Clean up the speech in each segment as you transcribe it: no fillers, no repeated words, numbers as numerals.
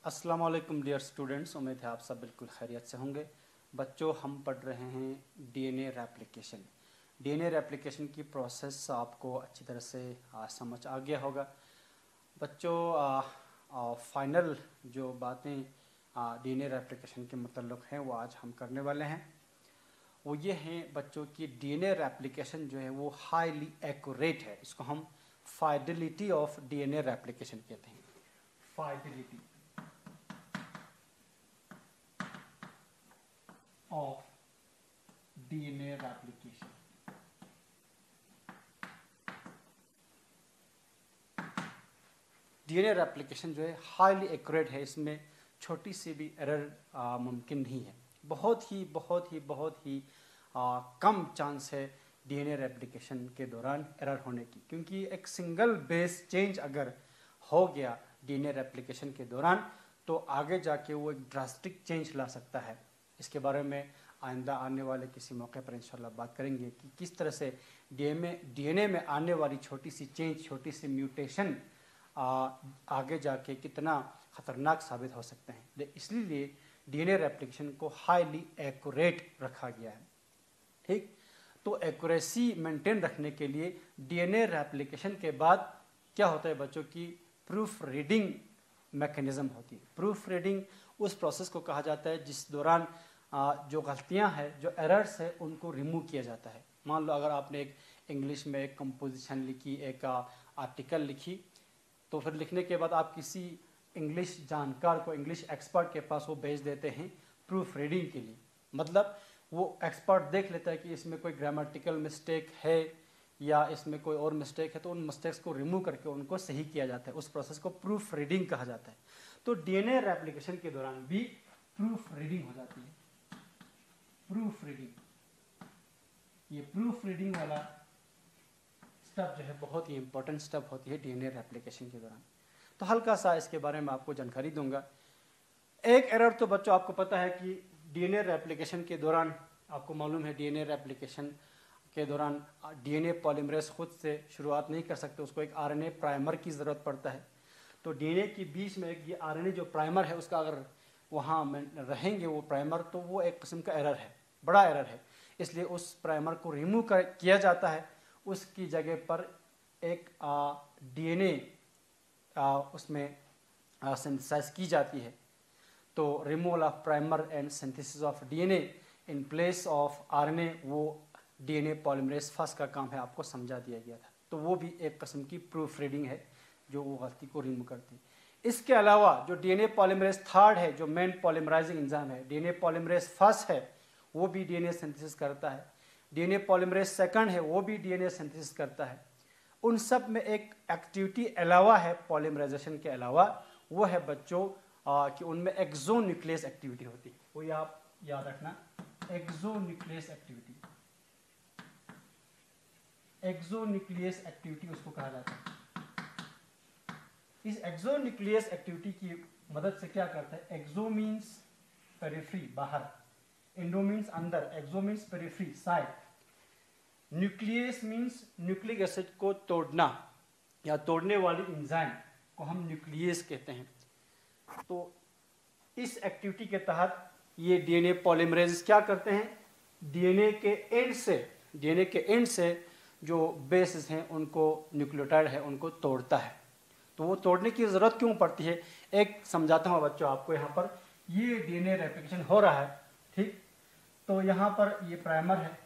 अस्सलाम वालेकुम dear students, उम्मीद है आप सब बिल्कुल खैरियत से होंगे। बच्चों, हम पढ़ रहे हैं डीएनए रेप्लिकेशन। डीएनए रेप्लिकेशन की प्रोसेस आपको अच्छी तरह से समझ आ गया होगा। बच्चों, फाइनल जो बातें डीएनए रेप्लिकेशन के मतलब हैं वो आज हम करने वाले हैं। वो ये हैं बच्चों की डीएनए रेप्लिकेशन जो है वो हाईली एक्यूरेट है। इसको हम फाइडेलिटी ऑफ डीएनए रेप्लिकेशन कहते हैं। Fidelity of DNA replication। DNA replication जो है हाईली एक्यूरेट है, इसमें छोटी सी भी एरर मुमकिन नहीं है। बहुत ही कम चांस है डीएनए रेप्लिकेशन के दौरान एरर होने की, क्योंकि एक सिंगल बेस चेंज अगर हो गया डीएनए रेप्लिकेशन के दौरान तो आगे जाके वो एक ड्रास्टिक चेंज ला सकता है। इसके बारे में आइंदा आने वाले किसी मौके पर इंशाल्लाह बात करेंगे कि किस तरह से डीएनए में आने वाली छोटी सी चेंज, छोटी सी म्यूटेशन आगे जाके कितना ख़तरनाक साबित हो सकते हैं। इसलिए डीएनए रेप्लिकेशन को हाईली एक्यूरेट रखा गया है। ठीक, तो एक्यूरेसी मेंटेन रखने के लिए डीएनए रेप्लिकेशन के बाद क्या होता है बच्चों की प्रूफ रीडिंग मैकेनिज्म होती है। प्रूफ रीडिंग उस प्रोसेस को कहा जाता है जिस दौरान जो गलतियां हैं, जो एरर्स है, उनको रिमूव किया जाता है। मान लो अगर आपने एक इंग्लिश में एक कंपोजिशन लिखी, एक आर्टिकल लिखी, तो फिर लिखने के बाद आप किसी इंग्लिश जानकार को, इंग्लिश एक्सपर्ट के पास वो भेज देते हैं प्रूफ रीडिंग के लिए। मतलब वो एक्सपर्ट देख लेता है कि इसमें कोई ग्रामेटिकल मिस्टेक है या इसमें कोई और मिस्टेक है, तो उन मिस्टेक्स को रिमूव करके उनको सही किया जाता है। उस प्रोसेस को प्रूफ रीडिंग कहा जाता है। तो डीएनए रेप्लिकेशन के दौरान भी प्रूफ रीडिंग हो जाती है। प्रूफ रीडिंग, ये प्रूफ रीडिंग वाला स्टेप जो है बहुत ही इंपॉर्टेंट स्टेप होती है डीएनए रेप्लिकेशन के दौरान। तो हल्का सा इसके बारे में आपको जानकारी दूंगा। एक एरर तो बच्चों आपको पता है कि डीएनए रेप्लिकेशन के दौरान, आपको मालूम है डीएनए रेप्लिकेशन के दौरान डीएनए पॉलीमरेज खुद से शुरुआत नहीं कर सकते, उसको एक आरएनए प्राइमर की ज़रूरत पड़ता है। तो डीएनए के बीच में एक ये आरएनए जो प्राइमर है उसका अगर वहाँ रहेंगे वो प्राइमर, तो वो एक किस्म का एरर है, बड़ा एरर है। इसलिए उस प्राइमर को रिमूव किया जाता है। उसकी जगह पर एक डीएनए उसमें सिंथेसाइज की जाती है। तो removal of primer and synthesis of DNA in place of RNA, वो डीएनए पॉलीमरेज फर्स्ट का काम है, आपको समझा दिया गया था। तो वो भी एक किस्म की प्रूफ रीडिंग है जो वो गलती को रिमूव करती है। इसके अलावा जो डीएनए पॉलीमरेज थर्ड है, जो मेन पॉलीमराइजिंग एंजाइम है, डीएनए पॉलीमरेज फर्स्ट है, वो भी डीएनए सिंथेसिस करता है। डीएनए पॉलीमरेज सेकंड है, वो भी डीएनए सिंथेसिस करता है। उन सब में एक एक्टिविटी अलावा है पॉलीमराइजेशन के अलावा, वो है बच्चों कि उनमें एक्सोन्यूक्लियस एक्टिविटी होती है। वो आप याद रखना, एक्सोन्यूक्लियस एक्टिविटी। एक्सोन्यूक्लियस एक्टिविटी उसको कहा जाता है। इस एक्सोन्यूक्लियस एक्टिविटी की मदद से क्या करता है, एक्सो मीन्स पेरिफेरी, बाहर, इंडो मीन्स अंदर, exo means periphery, side, nucleus means nucleic acid को तोड़ना या तोड़ने वाली एंजाइम को हम न्यूक्लियस कहते हैं। तो इस एक्टिविटी के तहत ये डीएनए पॉलीमरेज क्या करते हैं, डीएनए के एंड से जो बेसेस हैं उनको, न्यूक्लियोटाइड है, उनको तोड़ता है। तो वो तोड़ने की ज़रूरत क्यों पड़ती है, एक समझाता हूँ बच्चों आपको। यहाँ पर ये डीएनए रेप्लिकेशन हो रहा है, ठीक। तो यहाँ पर ये प्राइमर है,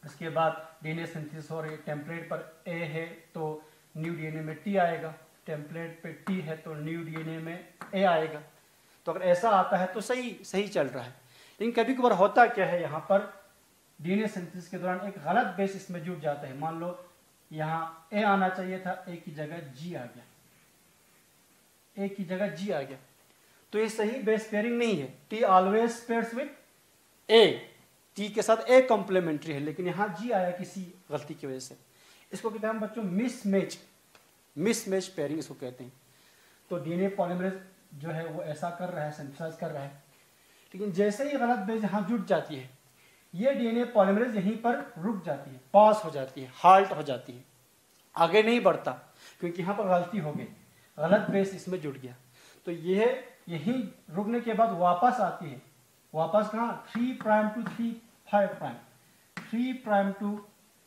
इसके बाद डीएनए सिंथेसिस हो रही है। टेम्पलेट पर ए है तो न्यू डीएनए में टी आएगा, टेम्पलेट पे टी है तो न्यू डीएनए में ए आएगा। तो अगर ऐसा आता है तो सही चल रहा है। लेकिन कभी कभार होता क्या है, यहाँ पर डीएनए सिंथेसिस के दौरान एक गलत बेस इसमें जुड़ जाता है। मान लो यहाँ ए आना चाहिए था, ए की जगह जी आ गया, ए की जगह जी आ गया, तो ये सही बेस पेयरिंग नहीं है। T always pairs with A, T के साथ ए कॉम्प्लीमेंट्री है, लेकिन यहाँ जी आया किसी गलती की वजह से। इसको कहते हैं हम बच्चों मिसमैच पेयरिंग इसको कहते हैं। तो डीएनए पॉलीमरेज जो है वो ऐसा कर रहा है, सिंथेसाइज कर रहा है, लेकिन जैसे ही गलत बेस यहाँ जुट जाती है, ये डीएनए पॉलीमरेज यहीं पर रुक जाती है, पास हो जाती है, हाल्ट हो जाती है, आगे नहीं बढ़ता, क्योंकि यहाँ पर गलती हो गई, गलत बेस इसमें जुड़ गया। तो यही रुकने के बाद वापस आती है, वापस कहाँ 3 prime to 3 5 prime, 3 prime to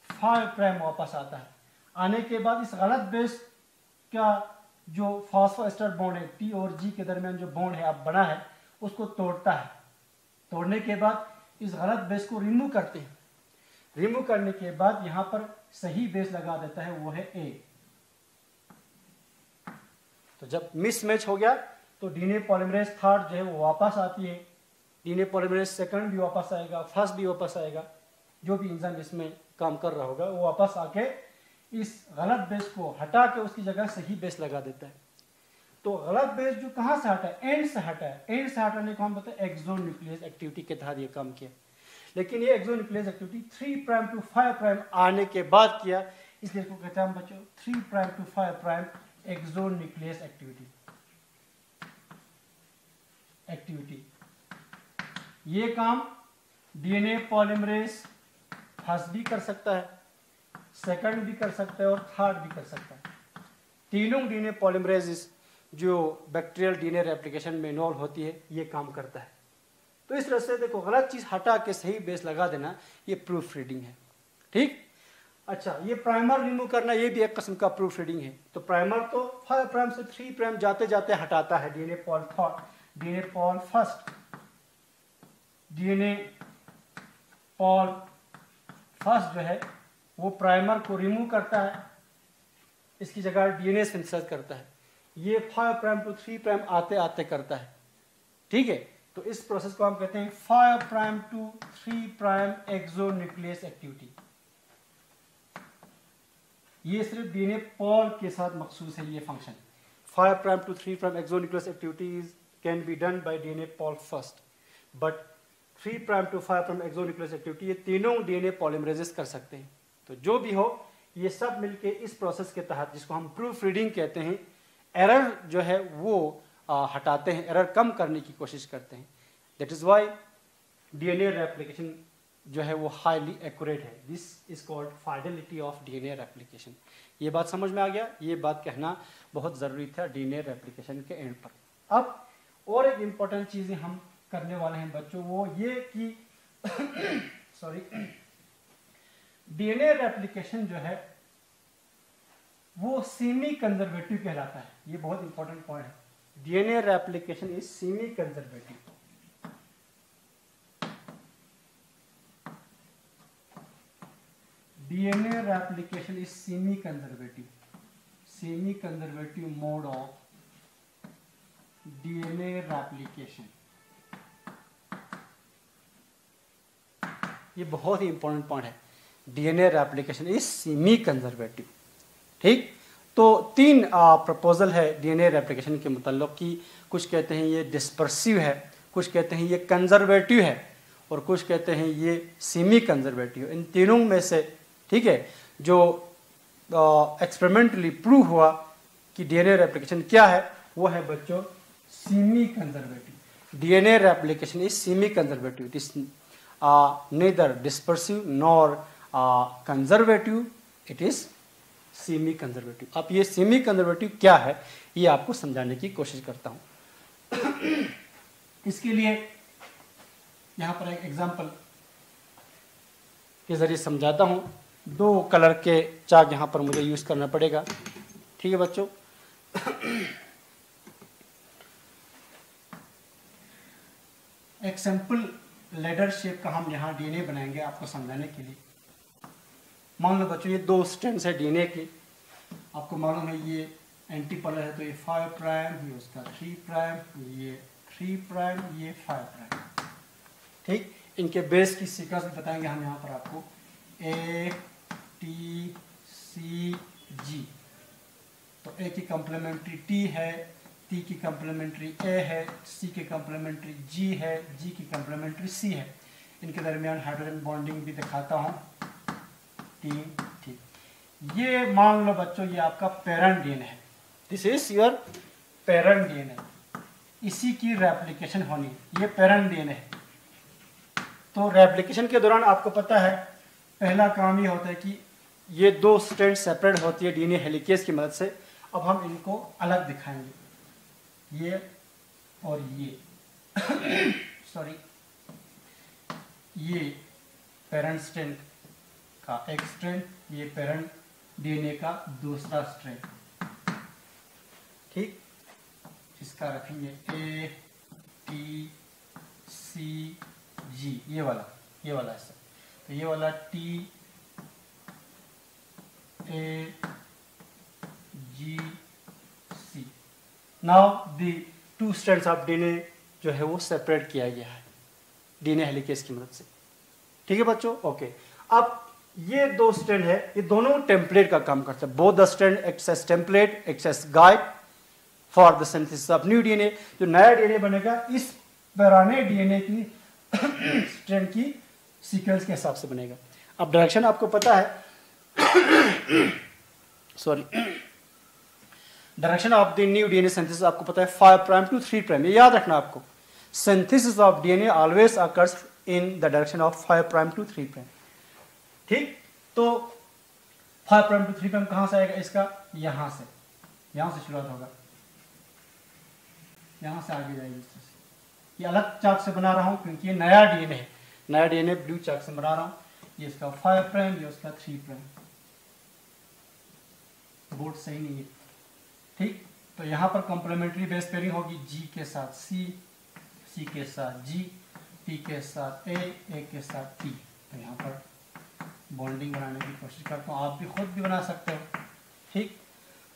5 prime वापस आता है। आने के बाद इस गलत बेस का जो फॉस्फोएस्टर बॉन्ड है T और G के दरमियान जो बॉन्ड है अब बना है उसको तोड़ता है। तोड़ने के बाद इस गलत बेस को रिमूव करते हैं। रिमूव करने के बाद यहां पर सही बेस लगा देता है, वो है A। तो जब मिसमैच हो गया तो डीएनए पॉलीमरेज थर्ड जो है वो वापस आती है, डीएनए पॉलीमरेज सेकंड भी वापस आएगा, फर्स्ट भी वापस आएगा, जो भी इंसान इसमें काम कर रहा होगा वो वापस आके इस गलत बेस को हटा के उसकी जगह सही बेस लगा देता है। तो गलत बेस जो कहां से हटा है, एंड से हटा है। एंड से हटाने का हम बताए एक्सोन न्यूक्लियस एक्टिविटी के तहत ये काम किया। लेकिन ये exonuclease activity 3 prime to 5 prime आने के बाद किया, इसलिए इसको कहते हैं हम बच्चों 3 prime to 5 prime exonuclease activity. ये काम डीएनए पॉलीमरेज फर्स्ट भी कर सकता है, सेकंड भी कर सकता है और थर्ड भी कर सकता है। तीनों डीएनए पॉलीमरेज जो बैक्टीरियल डीएनए रेप्लिकेशन में इन्वॉल्व होती है ये काम करता है। तो इस तरह से देखो गलत चीज हटा के सही बेस लगा देना ये प्रूफ रीडिंग है। ठीक, अच्छा ये प्राइमर रिमूव करना ये भी एक किस्म का प्रूफ रीडिंग है। तो प्राइमर तो 5 प्राइम से 3 प्राइम जाते जाते हटाता है DNA Paul third, DNA pol first, DNA pol first जो है वो प्राइमर को रिमूव करता है, इसकी जगह डीएनए सिंथेसाइज करता है। ये 5 प्राइम टू 3 प्राइम आते आते करता है। ठीक है, तो इस प्रोसेस को हम कहते हैं 5 prime to 3 prime exonuclease activity. ये सिर्फ डीएनए पॉल के साथ मखसूस है ये फंक्शन। 5 prime to 3 prime exonuclease activities can be done by DNA pol first, but 3 prime to 5 prime exonuclease activity ये तीनों डीएनए पॉलीमरेजेस कर सकते हैं। तो जो भी हो ये सब मिलके इस प्रोसेस के तहत जिसको हम प्रूफ रीडिंग कहते हैं, एरर जो है वो हटाते हैं, एरर कम करने की कोशिश करते हैं। That is why DNA replication जो है वो हाईली एक्यूरेट है। This is called fidelity of DNA replication. ये बात समझ में आ गया, ये बात कहना बहुत जरूरी था डीएनए रेप्लिकेशन के एंड पर। अब और एक इंपॉर्टेंट चीजें हम करने वाले हैं बच्चों, वो ये कि सॉरी डीएनए रेप्लिकेशन जो है वो सेमी कंजर्वेटिव कहलाता है। ये बहुत इंपॉर्टेंट पॉइंट है। DNA replication is semi conservative. DNA replication is semi conservative mode of DNA replication. ये बहुत ही इंपॉर्टेंट पॉइंट है। DNA replication is semi conservative. ठीक, तो तीन प्रपोजल है डीएनए रेप्लिकेशन के मुताल्लिक कि कुछ कहते हैं ये डिस्पर्सिव है, कुछ कहते हैं ये कंजर्वेटिव है और कुछ कहते हैं ये सेमी कंजर्वेटिव। इन तीनों में से ठीक है जो एक्सपेरिमेंटली प्रूव हुआ कि डीएनए रेप्लिकेशन क्या है वो है बच्चों semi conservative. DNA replication is semi conservative, it is neither dispersive nor conservative, it is semi conservative. अब ये सेमी कंजर्वेटिव क्या है ये आपको समझाने की कोशिश करता हूं। इसके लिए यहां पर एक एग्जांपल के जरिए समझाता हूं। 2 कलर के चाक यहां पर मुझे यूज करना पड़ेगा। ठीक है बच्चों, एक सिंपल लेडर शेप का हम यहाँ डीएनए बनाएंगे आपको समझाने के लिए। मान लो बच्चों ये 2 स्ट्रैंड्स है डीएनए के, आपको मालूम है ये एंटीपोलर है, तो ये 5 प्राइम, ये उसका 3 प्राइम, ये 3 प्राइम, ये 5 प्राइम। ठीक, इनके बेस की सीक्वेंस भी बताएंगे हम यहाँ पर आपको, A T C G। तो A की कॉम्प्लीमेंट्री T है, T की कॉम्प्लीमेंट्री A है, C की कॉम्प्लीमेंट्री G है, G की कॉम्प्लीमेंट्री C है। इनके दरमियान हाइड्रोजन बॉन्डिंग भी दिखाता हूँ 3। ठीक, ये मान लो बच्चों ये आपका पेरेंट डीएनए है, this is your parent DNA. इसी की रेप्लिकेशन होनी, ये पेरेंट डीएनए है। तो रेप्लिकेशन के दौरान आपको पता है पहला काम ये होता है कि ये 2 स्ट्रैंड सेपरेट होती है डीएनए हेलिकेज की मदद से। अब हम इनको अलग दिखाएंगे। ये और ये सॉरी ये पेरेंट स्ट्रैंड का एक स्ट्रैंड, ये पेरेंट डीएनए का दूसरा स्ट्रैंड। ठीक, इसका रखेंगे ए टी सी जी, ये वाला ऐसा, तो ये वाला T A G C. Now the two strands of DNA जो है वो सेपरेट किया गया है डीएनए हेलिकेज की मदद से। ठीक है बच्चों, ओके। अब ये दो स्ट्रैंड है, ये दोनों टेम्पलेट का काम करते हैं। Both the strand acts as template, acts as guide for the synthesis of new DNA. जो नया डीएनए बनेगा इस पुराने डीएनए की स्ट्रैंड की सीक्वेंस के हिसाब से बनेगा। अब डायरेक्शन आपको पता है sorry, direction of the new DNA synthesis आपको पता है 5 प्राइम टू 3 प्राइम, ये याद रखना आपको। Synthesis of DNA always occurs in the direction of 5 prime to 3 prime. ठीक, तो 5 प्राइम टू 3 प्राइम कहां से आएगा इसका? यहां से शुरुआत होगा, यहां से आगे जाएगी। ये अलग चार्ट से बना रहा हूं क्योंकि ये नया डीएनए है, नया डीएनए ब्लू चार्ट से बना रहा हूं। ये इसका 5 प्राइम, ये उसका 3 प्राइम। बोर्ड सही नहीं है। ठीक, तो यहां पर कॉम्प्लीमेंट्री बेस पेयरिंग होगी, जी के साथ सी, सी के साथ जी, टी के साथ ए के साथ टी। तो यहाँ पर बॉन्डिंग बनाने की कोशिश करता हूँ, आप भी खुद भी बना सकते हो। ठीक,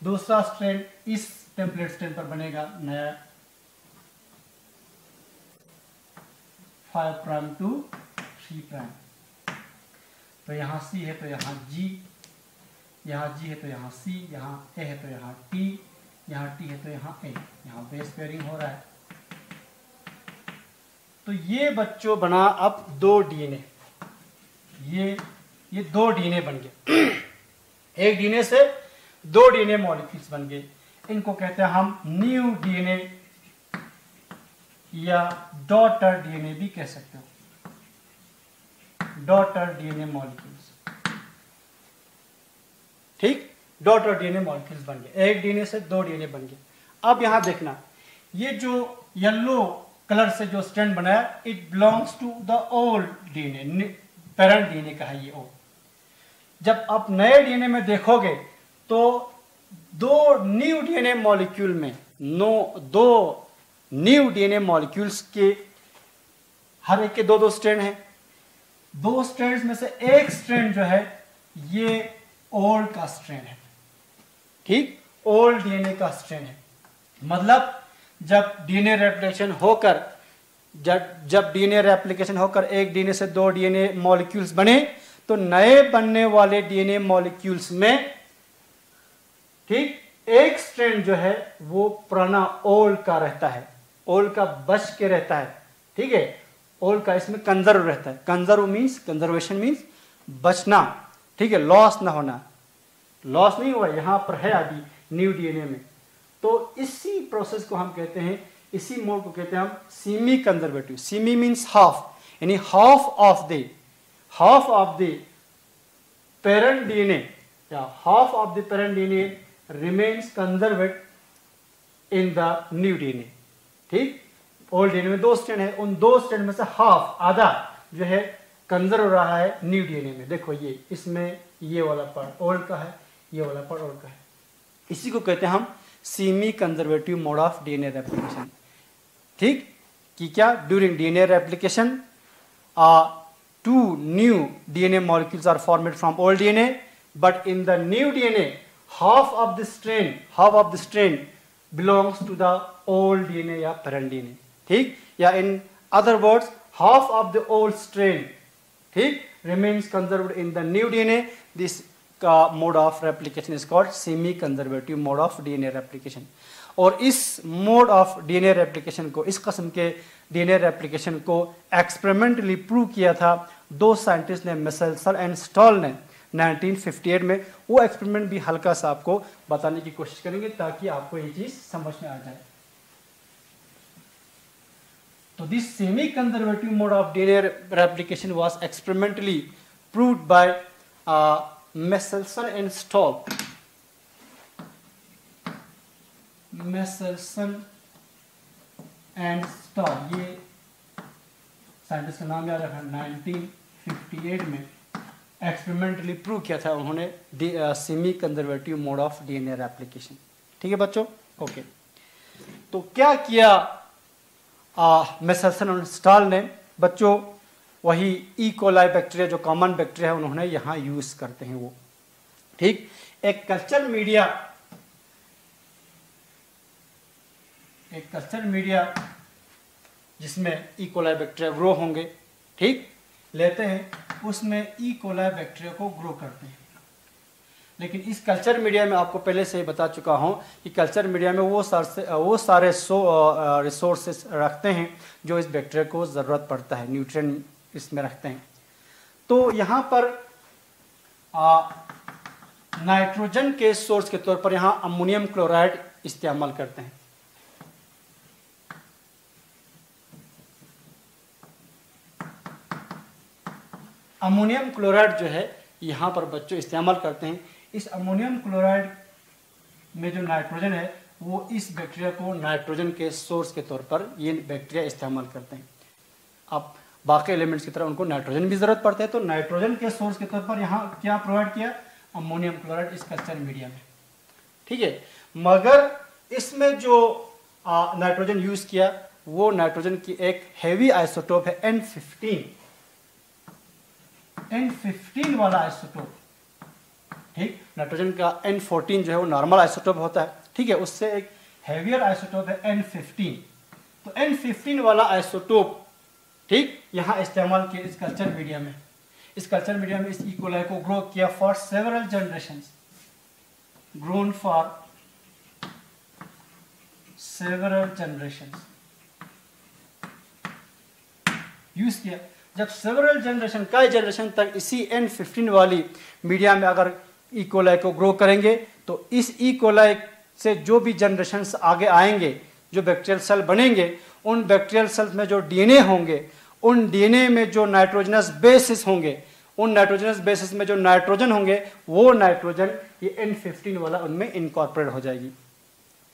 दूसरा स्ट्रैंड इस टेम्पलेट स्ट्रैंड पर बनेगा नया 5 प्राइम टू 3 प्राइम। तो यहाँ सी है तो यहाँ जी, यहाँ जी है तो यहाँ सी, यहाँ ए है तो यहाँ टी, यहाँ टी है तो यहाँ ए। यहाँ बेस पेयरिंग हो रहा है। तो ये बच्चों बना अब 2 डीएनए, ये 2 डीएनए बन गए। एक डीएनए से 2 डीएनए मॉलिक्यूल्स बन गए। इनको कहते हैं हम न्यू डीएनए या डॉटर डीएनए भी कह सकते हो, डॉटर डीएनए मॉलिक्यूल्स। ठीक, डॉटर डीएनए मॉलिक्यूल्स बन गए। एक डीएनए से 2 डीएनए बन गए। अब यहां देखना, ये जो येलो कलर से जो स्ट्रैंड बनाया, it belongs to the old DNA, parent DNA का है ये ओ। जब आप नए डीएनए में देखोगे तो 2 न्यू डीएनए मॉलिक्यूल में 2 न्यू डीएनए मॉलिक्यूल्स के हर एक के 2 स्ट्रैंड हैं। 2 स्ट्रैंड्स में से एक स्ट्रैंड जो है ये ओल्ड का स्ट्रैंड है। ठीक, ओल्ड डीएनए का स्ट्रैंड है। मतलब जब डीएनए रेप्लिकेशन होकर एक डीएनए से 2 डीएनए मॉलिक्यूल्स बने, तो नए बनने वाले डीएनए मॉलिक्यूल्स में ठीक एक स्ट्रैंड जो है वो पुराना ओल्ड का रहता है, ओल्ड का बच के रहता है। ठीक है, ओल्ड का इसमें कंजर्व रहता है। कंजर्वेशन मीन्स बचना। ठीक है, लॉस ना होना, लॉस नहीं हुआ, यहां पर है अभी न्यू डीएनए में। तो इसी प्रोसेस को हम कहते हैं, इसी मोड को कहते हैं हम semi conservative. Semi means half, यानी half of the parent DNA या half of the parent DNA remains conserved in the new DNA. ठीक, ओल्ड डीएनए में 2 स्ट्रैंड है, उन 2 स्ट्रैंड में से हाफ, आधा जो है कंजर्व हो रहा है न्यू डीएनए में। देखो ये इसमें ये वाला पार्ट ओल्ड का है, ये वाला पार्ट ओल्ड का है। इसी को कहते हैं हम semi conservative mode of DNA replication. ठीक, कि क्या during DNA replication 2 new DNA molecules are formed from old DNA, but in the new DNA half of the strand belongs to the old DNA या parent DNA. ठीक, या in other words half of the old strand ठीक remains conserved in the new DNA. This mode of replication is called semi conservative mode of DNA replication. और इस mode of DNA replication को, इस किस्म के DNA replication को experimentally prove किया था 2 साइंटिस्ट ने, मेसेल्सन एंड स्टॉल ने 1958 में। वो एक्सपेरिमेंट भी हल्का सा आपको बताने की कोशिश करेंगे ताकि आपको ये चीज समझ में आ जाए। तो this semi conservative mode of DNA replication was experimentally proved bye Meselson and stall. Meselson and stall, ये साइंटिस्ट का नाम याद रखना, 1958 में एक्सपेरिमेंटली प्रूव किया था उन्होंने semi conservative mode of DNA replication. ठीक है बच्चों, ओके। तो क्या किया मेसर्सन और स्टॉल ने बच्चों, वही ई कोलाई बैक्टीरिया जो कॉमन बैक्टीरिया है उन्होंने यहाँ यूज करते हैं वो। ठीक, एक कल्चर मीडिया जिसमें ई कोलाई बैक्टीरिया ग्रो होंगे, ठीक, लेते हैं, उसमें ई कोलाई बैक्टीरिया को ग्रो करते हैं। लेकिन इस कल्चर मीडिया में आपको पहले से ही बता चुका हूं कि कल्चर मीडिया में वो सारे रिसोर्सेस रखते हैं जो इस बैक्टीरिया को ज़रूरत पड़ता है, न्यूट्रिएंट इसमें रखते हैं। तो यहाँ पर नाइट्रोजन के सोर्स के तौर पर यहाँ अमोनियम क्लोराइड इस्तेमाल करते हैं। अमोनियम क्लोराइड जो है यहाँ पर बच्चों इस्तेमाल करते हैं। इस अमोनियम क्लोराइड में जो नाइट्रोजन है वो इस बैक्टीरिया को नाइट्रोजन के सोर्स के तौर पर ये बैक्टीरिया इस्तेमाल करते हैं। अब बाकी एलिमेंट्स की तरह उनको नाइट्रोजन भी ज़रूरत पड़ता है, तो नाइट्रोजन के सोर्स के तौर पर यहाँ क्या प्रोवाइड किया, अमोनियम क्लोराइड इस कल्चर मीडिया में। ठीक है, मगर इसमें जो नाइट्रोजन यूज किया वो नाइट्रोजन की एक हैवी आइसोटोप है N15 वाला आइसोटोप। ठीक, नाइट्रोजन का N14 जो है वो नॉर्मल आइसोटोप होता है, ठीक है, उससे एक हैवियर आइसोटोप है N15। तो N15 वाला आइसोटोप, ठीक, यहाँ इस्तेमाल किया इस कल्चर मीडिया में। इस कल्चर मीडिया में इस ई कोलाई को ग्रो किया for several generations, grown for several generations use किया। जब सेवरल जनरेशन, कई जनरेशन तक इसी N15 वाली मीडिया में अगर ई कोलाई को ग्रो करेंगे तो इस ई कोलाई से जो भी जनरेशन्स आगे आएंगे, जो बैक्टीरियल सेल बनेंगे, उन बैक्टीरियल सेल्स में जो डीएनए होंगे, उन डीएनए में जो नाइट्रोजनस बेसिस होंगे, उन नाइट्रोजनस बेसिस में जो नाइट्रोजन होंगे, वो नाइट्रोजन ये N15 वाला उनमें इनकॉर्पोरेट हो जाएगी।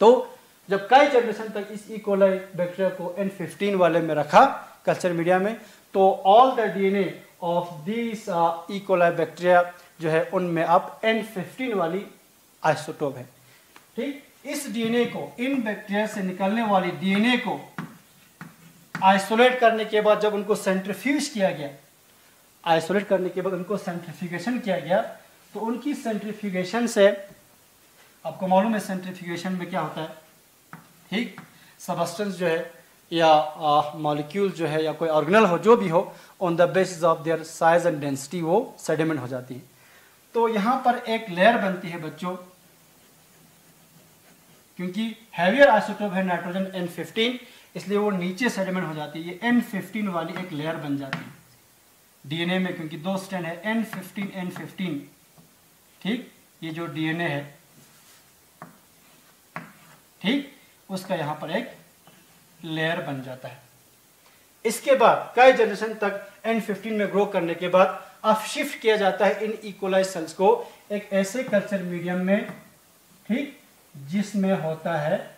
तो जब कई जनरेशन तक इस ई कोलाई बैक्टीरिया को N15 वाले में रखा कल्चर मीडिया में, तो all the DNA of this E coli bacteria जो है उनमें अब N15 वाली आइसोटोप है। ठीक, इस डीएनए को, इन बैक्टीरिया से निकलने वाली डीएनए को आइसोलेट करने के बाद जब उनको सेंट्रीफ्यूज किया गया, आइसोलेट करने के बाद उनको सेंट्रीफ्यूगेशन किया गया, तो उनकी सेंट्रीफ्यूगेशन से, आपको मालूम है सेंट्रीफ्यूगेशन में क्या होता है, ठीक, सबस्टेंस जो है या मॉलिक्यूल जो है या कोई ऑर्गेनल हो, जो भी हो, on the basis of their size and density वो सेडिमेंट हो जाती है। तो यहाँ पर एक लेयर बनती है बच्चों, क्योंकि हैवियर आइसोटोप है नाइट्रोजन N15, इसलिए वो नीचे सेडिमेंट हो जाती है। ये N15 वाली एक लेयर बन जाती है डीएनए में, क्योंकि दो स्ट्रैंड है N15। ठीक, ये जो डीएनए है, ठीक, उसका यहाँ पर एक लेयर बन जाता है। इसके बाद कई जनरेशन तक N15 में ग्रो करने के बाद अब शिफ्ट किया जाता है इन ई कोलाई सेल्स को एक ऐसे कल्चर मीडियम में, ठीक, जिसमें होता है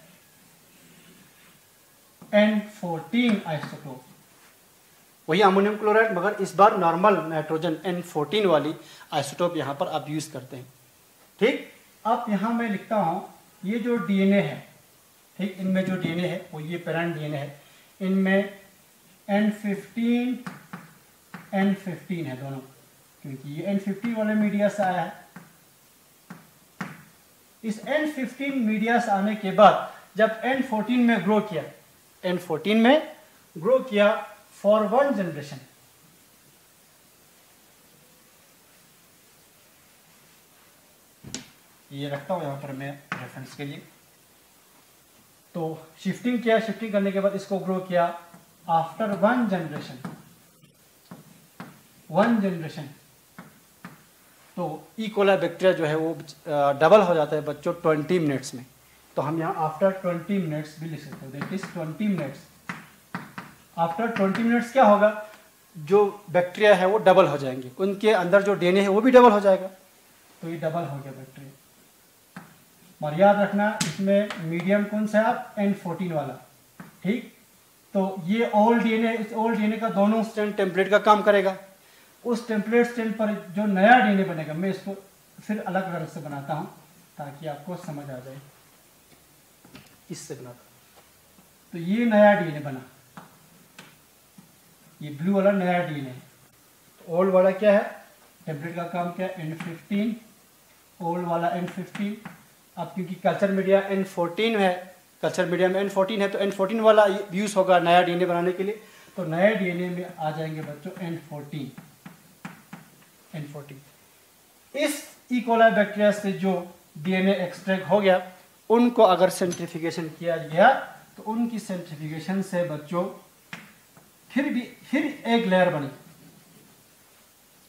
N14 आइसोटोप, वही अमोनियम क्लोराइड, मगर इस बार नॉर्मल नाइट्रोजन N14 वाली आइसोटोप यहां पर आप यूज करते हैं। ठीक, अब यहां मैं लिखता हूं ये जो डीएनए है, ठीक, इनमें जो डीएनए है वो ये पेरेंट डीएनए है, इनमें N15 है दोनों, क्योंकि ये N15 वाले मीडिया से आया है। इस N15 मीडिया से आने के बाद जब N14 में ग्रो किया, N14 में ग्रो किया फॉर वन जनरेशन, ये रखता हूं यहां पर मैं रेफरेंस के लिए। तो शिफ्टिंग किया, शिफ्टिंग करने के बाद इसको ग्रो किया आफ्टर वन जनरेशन, तो ई कोलाई बैक्टीरिया जो है वो डबल हो जाता है बच्चों 20 मिनट्स में। तो हम यहाँ आफ्टर 20 मिनट्स भी लिख सकते हो, that is 20 minutes. After 20 minutes क्या होगा, जो बैक्टीरिया है वो डबल हो जाएंगे, उनके अंदर जो डीएनए है वो भी डबल हो जाएगा। तो ये डबल हो गया बैक्टीरिया। और याद रखना इसमें मीडियम कौन सा है, आप N14 वाला, ठीक, तो ये ओल्ड डीएनए, इस ओल्ड डीएनए का दोनों स्ट्रैंड टेम्पलेट का काम करेगा। उस टेम्पलेट स्ट्रैंड पर जो नया डीएनए बनेगा, मैं इसको फिर अलग तरह से बनाता हूं ताकि आपको समझ आ जाए। इससे बनाता हूं तो ये नया डीएनए बना, ये ब्लू वाला नया डीएनए। तो ओल्ड वाला क्या है, टेम्पलेट का काम क्या है, N15, ओल्ड वाला N15। अब क्योंकि कल्चर मीडिया N14 है, कल्चर मीडिया में N14 है, तो N14 वाला यूज होगा नया डीएनए बनाने के लिए। तो नए डीएनए में आ जाएंगे बच्चों N14। इस ई कोलाई बैक्टीरिया से जो डीएनए एक्सट्रैक्ट हो गया, उनको अगर सेंट्रीफिकेशन किया गया तो उनकी सेंट्रीफिकेशन से बच्चों फिर एक लेयर बनी।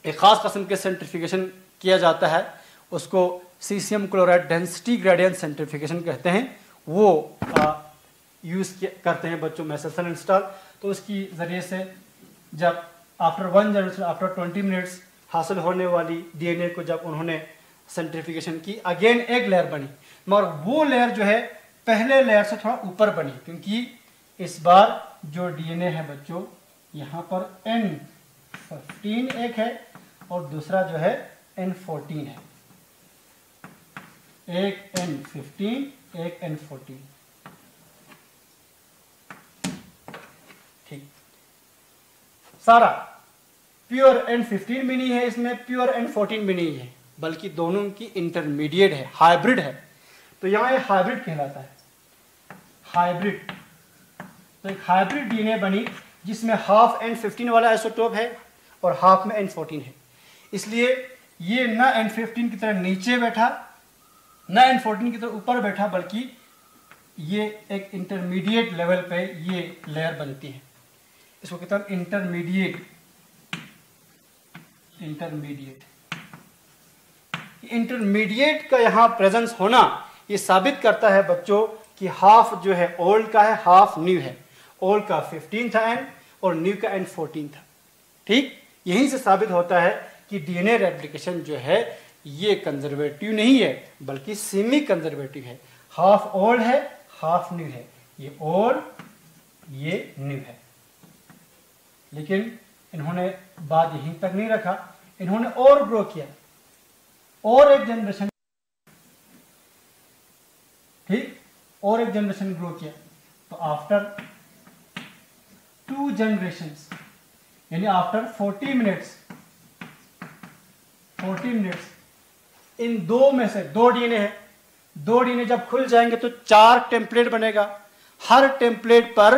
एक खास किस्म के सेंट्रीफिकेशन किया जाता है, उसको caesium chloride density gradient centrification कहते हैं। वो यूज करते हैं बच्चों मेसेल्सन इंस्टॉल। तो उसकी जरिए से जब आफ्टर 1 जनरेशन, आफ्टर 20 मिनट्स हासिल होने वाली डीएनए को जब उन्होंने सेंट्रीफिकेशन की, अगेन एक लेयर बनी, मगर वो लेयर जो है पहले लेयर से थोड़ा ऊपर बनी, क्योंकि इस बार जो डीएनए है बच्चों, यहाँ पर N15 एक है और दूसरा जो है N14 है। एक N15, एक N14। ठीक, सारा प्योर N15 भी नहीं है इसमें, प्योर N14 भी नहीं है, बल्कि दोनों की इंटरमीडिएट है, हाइब्रिड है। तो यहाँ ये हाइब्रिड कहलाता है, हाइब्रिड। तो एक हाइब्रिड डीएनए बनी जिसमें हाफ N15 वाला आइसोटोप है और हाफ में N14 है। इसलिए ये ना N15 की तरह नीचे बैठा, ना N14 की तरह ऊपर बैठा, बल्कि ये एक इंटरमीडिएट लेवल पे ये लेयर बनती है। इसको कहते हैं इंटरमीडिएट। इंटरमीडिएट का यहाँ प्रेजेंस होना ये साबित करता है बच्चों कि हाफ जो है ओल्ड का है, हाफ न्यू है। ओल्ड का 15 था N और न्यू का N14 था। ठीक, यहीं से साबित होता है कि डीएनए रेप्लिकेशन जो है ये कंजर्वेटिव नहीं है, बल्कि सेमी कंजर्वेटिव है। हाफ ओल्ड है, हाफ न्यू है। ये ओल्ड, ये न्यू है। लेकिन इन्होंने बात यहीं तक नहीं रखा, इन्होंने और ग्रो किया, और एक जनरेशन, ठीक, और एक जनरेशन ग्रो किया। तो आफ्टर 2 जनरेशंस, यानी आफ्टर 40 मिनट्स, इन दो में से 2 डीएनए है, 2 डीएनए जब खुल जाएंगे तो 4 टेम्पलेट बनेगा। हर टेम्पलेट पर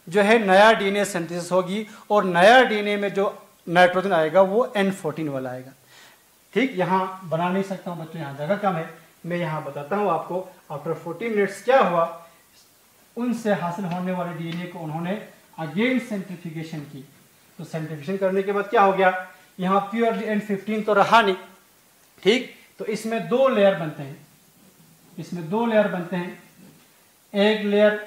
जो है नया डीएनए सिंथेसिस होगी और नया डीएनए में जो नाइट्रोजन आएगा वो N14 वाला आएगा। ठीक, यहाँ बना नहीं सकता हूँ बच्चों, यहाँ जगह कम है, मैं यहाँ बताता हूँ आपको। आफ्टर 40 मिनट्स क्या हुआ, उनसे हासिल होने वाले डीएनए को उन्होंने अगेन सेंट्रीफिकेशन की। तो सेंट्रीफिकेशन करने के बाद क्या हो गया, यहाँ प्योरली N15 तो रहा नहीं। ठीक, तो इसमें 2 लेयर बनते हैं, एक लेयर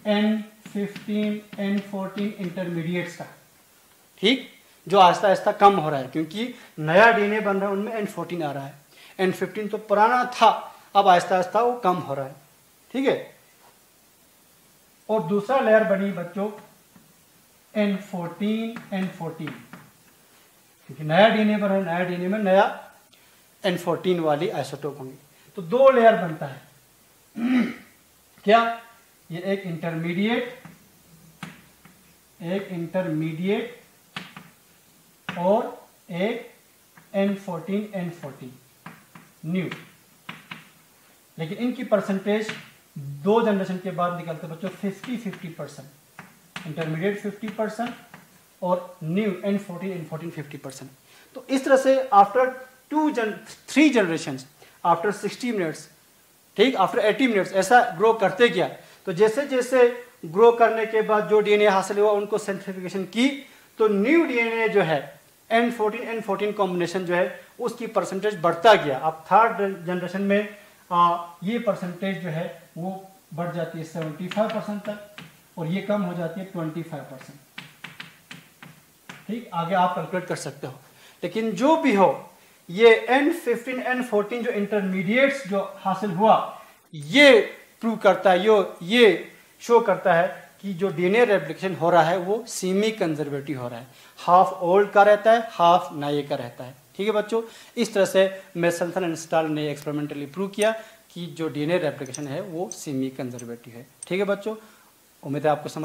N15, N14 इंटरमीडिएट्स का, ठीक, जो आहिस्ता आहिस्ता कम हो रहा है, क्योंकि नया डीएनए बन रहा है, उनमें N14 आ रहा है। N15 तो पुराना था, अब आहिस्ता आहिस्ता वो कम हो रहा है। ठीक है, और दूसरा लेयर बनी बच्चों N14, क्योंकि नया डीएनए बन रहा है, नया डीएनए में नया N14 वाली आइसोटोप होंगी। तो 2 लेयर बनता है। क्या, ये एक इंटरमीडिएट और एक N14 न्यू। लेकिन इनकी परसेंटेज 2 जनरेशन के बाद निकलते बच्चों 50-50%, इंटरमीडिएट 50% और न्यू N14 50%। तो इस तरह से आफ्टर 3 जनरेशंस, आफ्टर 60 मिनट्स, ठीक, आफ्टर 80 मिनट्स ऐसा ग्रो करते गया। तो जैसे जैसे ग्रो करने के बाद जो डीएनए हासिल हुआ उनको सेंट्रीफिकेशन की, तो न्यू डीएनए जो है N14 कॉम्बिनेशन जो है उसकी परसेंटेज बढ़ता गया। अब 3rd जनरेशन में ये परसेंटेज जो है वो बढ़ जाती है 75% तक, और ये कम हो जाती है 25%। ठीक, आगे आप कैलकुलेट कर सकते हो। लेकिन जो भी हो, ये N15, N14 जो इंटरमीडिएट्स जो हासिल हुआ, ये प्रूव करता है, ये शो करता है कि जो डीएनए रेप्लिकेशन हो रहा है वो सेमी कंजर्वेटिव हो रहा है, हाफ ओल्ड का रहता है, हाफ नए का रहता है। ठीक है बच्चों, इस तरह से मेसेल्सन एंड स्टाल ने एक्सपेरिमेंटली प्रूव किया कि जो डीएनए रेप्लिकेशन है वो सेमी कंजर्वेटिव है। ठीक है बच्चों, उम्मीद है आपको समझ